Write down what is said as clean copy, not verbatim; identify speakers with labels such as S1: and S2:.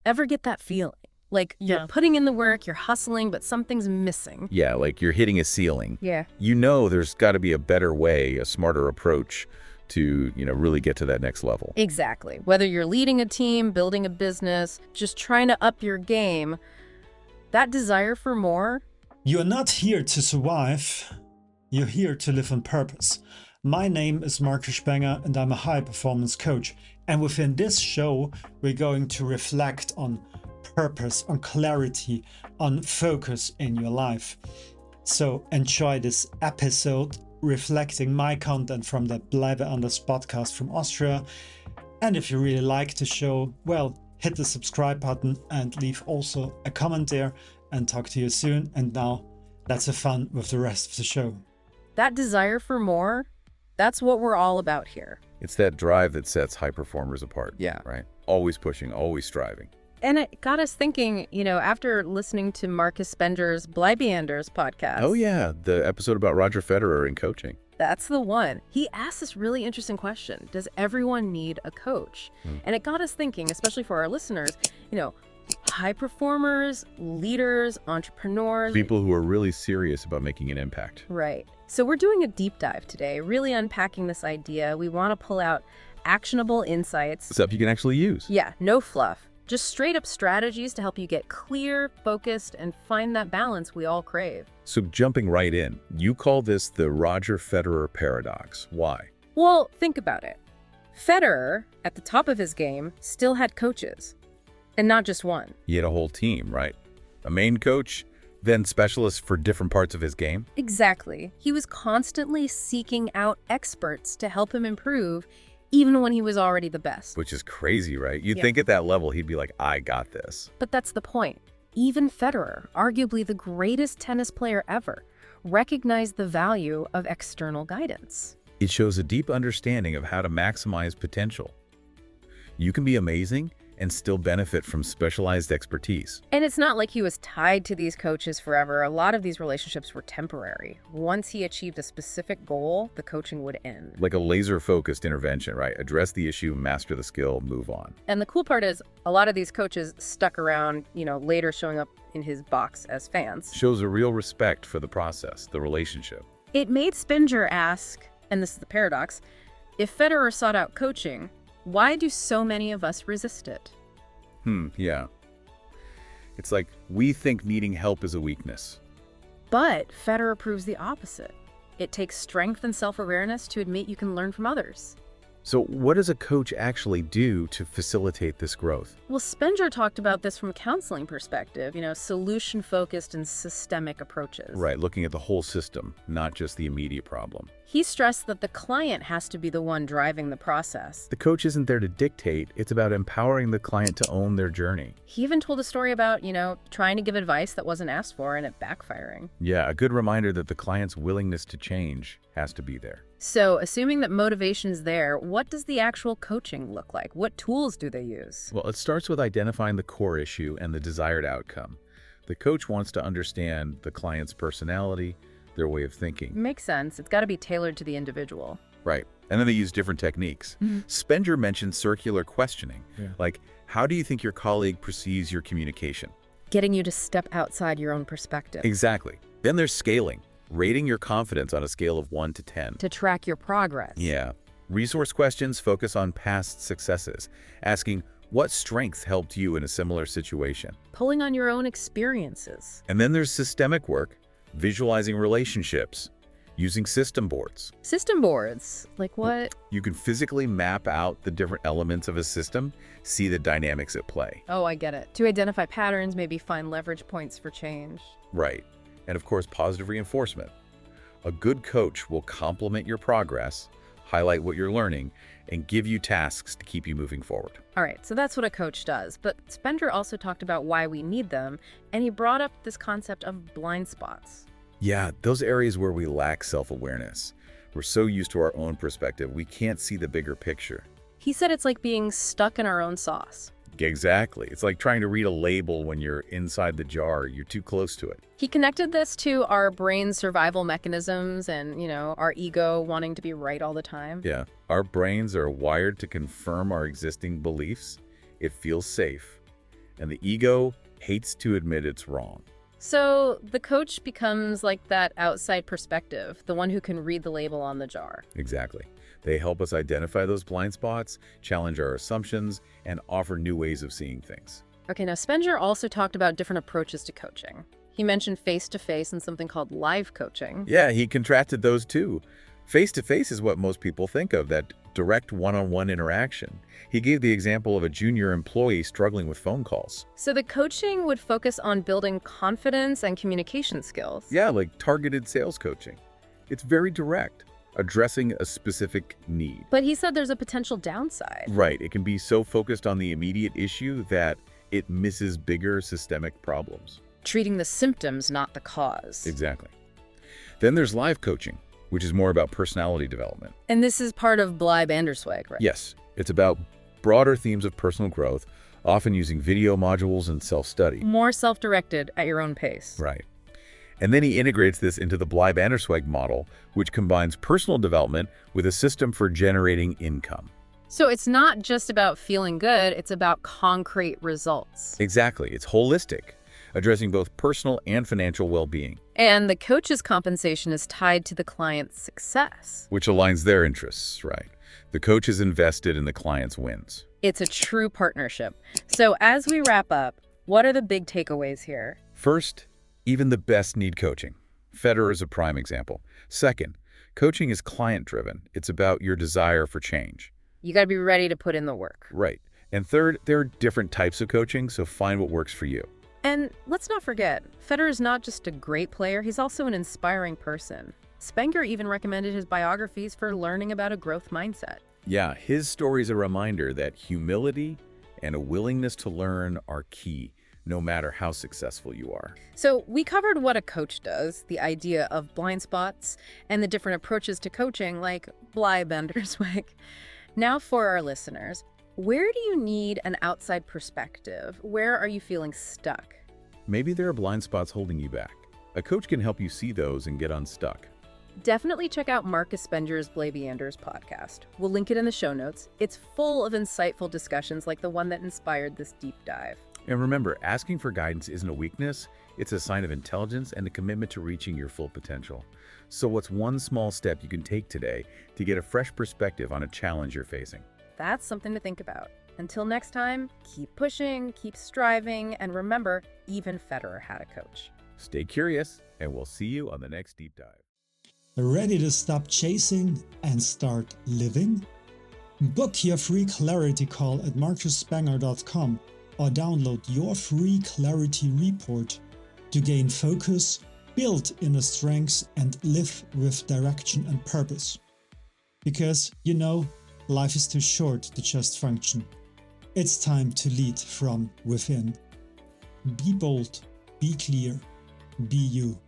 S1: Ever get that feeling? Like you're putting in the work, you're hustling, but something's missing.
S2: Yeah, like you're hitting a ceiling.
S1: Yeah.
S2: You know there's got to be a better way, a smarter approach to, really get to that next level.
S1: Exactly. Whether you're leading a team, building a business, just trying to up your game, that desire for more.
S3: You're not here to survive. You're here to live on purpose. My name is Markus Spenger and I'm a high performance coach. And within this show, we're going to reflect on purpose, on clarity, on focus in your life. So enjoy this episode reflecting my content from the Bleibe Anders podcast from Austria. And if you really like the show, well, hit the subscribe button and leave also a comment there, and talk to you soon. And now let's have fun with the rest of the show.
S1: That desire for more, that's what we're all about here.
S2: It's that drive that sets high performers apart.
S1: Yeah.
S2: Right? Always pushing, always striving.
S1: And it got us thinking, after listening to Markus Spenger's Bleibe Anders podcast.
S2: Oh, yeah. The episode about Roger Federer and coaching.
S1: That's the one. He asked this really interesting question. Does everyone need a coach? And it got us thinking, especially for our listeners, high performers, leaders, entrepreneurs.
S2: People who are really serious about making an impact.
S1: Right. So we're doing a deep dive today, really unpacking this idea. We want to pull out actionable insights.
S2: Stuff you can actually use.
S1: Yeah, no fluff. Just straight up strategies to help you get clear, focused, and find that balance we all crave.
S2: So jumping right in, you call this the Roger Federer paradox. Why?
S1: Well, think about it. Federer, at the top of his game, still had coaches. And not just one.
S2: He had a whole team, right? A main coach, then specialists for different parts of his game.
S1: Exactly. He was constantly seeking out experts to help him improve, even when he was already the best.
S2: Which is crazy, right? You'd think at that level, he'd be like, I got this.
S1: But that's the point. Even Federer, arguably the greatest tennis player ever, recognized the value of external guidance.
S2: It shows a deep understanding of how to maximize potential. You can be amazing and still benefit from specialized expertise.
S1: And it's not like he was tied to these coaches forever. A lot of these relationships were temporary. Once he achieved a specific goal, the coaching would end.
S2: Like a laser-focused intervention, right? Address the issue, master the skill, move on.
S1: And the cool part is a lot of these coaches stuck around, later showing up in his box as fans.
S2: Shows a real respect for the process, the relationship.
S1: It made Spenger ask, and this is the paradox, if Federer sought out coaching, why do so many of us resist it?
S2: Yeah. It's like we think needing help is a weakness.
S1: But Federer proves the opposite. It takes strength and self-awareness to admit you can learn from others.
S2: So what does a coach actually do to facilitate this growth?
S1: Well, Spenger talked about this from a counseling perspective, solution-focused and systemic approaches.
S2: Right, looking at the whole system, not just the immediate problem.
S1: He stressed that the client has to be the one driving the process.
S2: The coach isn't there to dictate, it's about empowering the client to own their journey.
S1: He even told a story about, trying to give advice that wasn't asked for and it backfiring.
S2: Yeah, a good reminder that the client's willingness to change has to be there.
S1: So, assuming that motivation's there, what does the actual coaching look like? What tools do they use?
S2: Well, it starts with identifying the core issue and the desired outcome. The coach wants to understand the client's personality, their way of thinking.
S1: Makes sense. It's got to be tailored to the individual.
S2: Right. And then they use different techniques. Spenger mentioned circular questioning. Like, how do you think your colleague perceives your communication?
S1: Getting you to step outside your own perspective.
S2: Exactly. Then there's scaling, rating your confidence on a scale of 1 to 10.
S1: To track your progress.
S2: Yeah. Resource questions focus on past successes, asking what strengths helped you in a similar situation.
S1: Pulling on your own experiences.
S2: And then there's systemic work, visualizing relationships, using system boards.
S1: System boards? Like what?
S2: You can physically map out the different elements of a system, see the dynamics at play.
S1: Oh, I get it. To identify patterns, maybe find leverage points for change.
S2: Right. And of course, positive reinforcement. A good coach will complement your progress, highlight what you're learning, and give you tasks to keep you moving forward.
S1: All right, so that's what a coach does. But Spenger also talked about why we need them, and he brought up this concept of blind spots.
S2: Yeah, those areas where we lack self-awareness. We're so used to our own perspective, we can't see the bigger picture.
S1: He said it's like being stuck in our own sauce.
S2: Exactly. It's like trying to read a label when you're inside the jar. You're too close to it.
S1: He connected this to our brain's survival mechanisms and, our ego wanting to be right all the time.
S2: Yeah. Our brains are wired to confirm our existing beliefs. It feels safe. and the ego hates to admit it's wrong.
S1: So the coach becomes like that outside perspective, the one who can read the label on the jar.
S2: Exactly. They help us identify those blind spots, challenge our assumptions, and offer new ways of seeing things.
S1: Okay, now Spenger also talked about different approaches to coaching. He mentioned face-to-face and something called live coaching.
S2: Yeah, he contrasted those too. Face-to-face is what most people think of, that direct one-on-one interaction. He gave the example of a junior employee struggling with phone calls.
S1: So the coaching would focus on building confidence and communication skills.
S2: Yeah, like targeted sales coaching. It's very direct, addressing a specific need.
S1: But he said there's a potential downside.
S2: Right, it can be so focused on the immediate issue that it misses bigger systemic problems.
S1: Treating the symptoms, not the cause.
S2: Exactly. Then there's live coaching, which is more about personality development.
S1: And this is part of Bly Bandersweg, right?
S2: Yes, it's about broader themes of personal growth, often using video modules and self-study.
S1: More self-directed at your own pace.
S2: Right. And then he integrates this into the Bly Bandersweg model, which combines personal development with a system for generating income.
S1: So it's not just about feeling good, it's about concrete results.
S2: Exactly. It's holistic, addressing both personal and financial well-being.
S1: And the coach's compensation is tied to the client's success.
S2: Which aligns their interests, right? The coach is invested in the client's wins.
S1: It's a true partnership. So as we wrap up, what are the big takeaways here?
S2: First, even the best need coaching. Federer is a prime example. Second, coaching is client-driven. It's about your desire for change.
S1: You got to be ready to put in the work.
S2: Right. And third, there are different types of coaching, so find what works for you.
S1: And let's not forget, Federer is not just a great player, he's also an inspiring person. Spenger even recommended his biographies for learning about a growth mindset.
S2: Yeah, his story is a reminder that humility and a willingness to learn are key, no matter how successful you are.
S1: So we covered what a coach does, the idea of blind spots, and the different approaches to coaching like Bly Bandersweg. Now for our listeners, where do you need an outside perspective? Where are you feeling stuck?
S2: Maybe there are blind spots holding you back. A coach can help you see those and get unstuck.
S1: Definitely check out Markus Spenger's Bly Bandersweg podcast. We'll link it in the show notes. It's full of insightful discussions like the one that inspired this deep dive.
S2: And remember, asking for guidance isn't a weakness, it's a sign of intelligence and a commitment to reaching your full potential. So what's one small step you can take today to get a fresh perspective on a challenge you're facing?
S1: That's something to think about. Until next time, keep pushing, keep striving, and remember, even Federer had a coach.
S2: Stay curious, and we'll see you on the next deep dive.
S3: Ready to stop chasing and start living? Book your free clarity call at markusspenger.com or download your free clarity report to gain focus, build inner strengths, and live with direction and purpose. Because, you know, life is too short to just function. It's time to lead from within. Be bold, be clear, be you.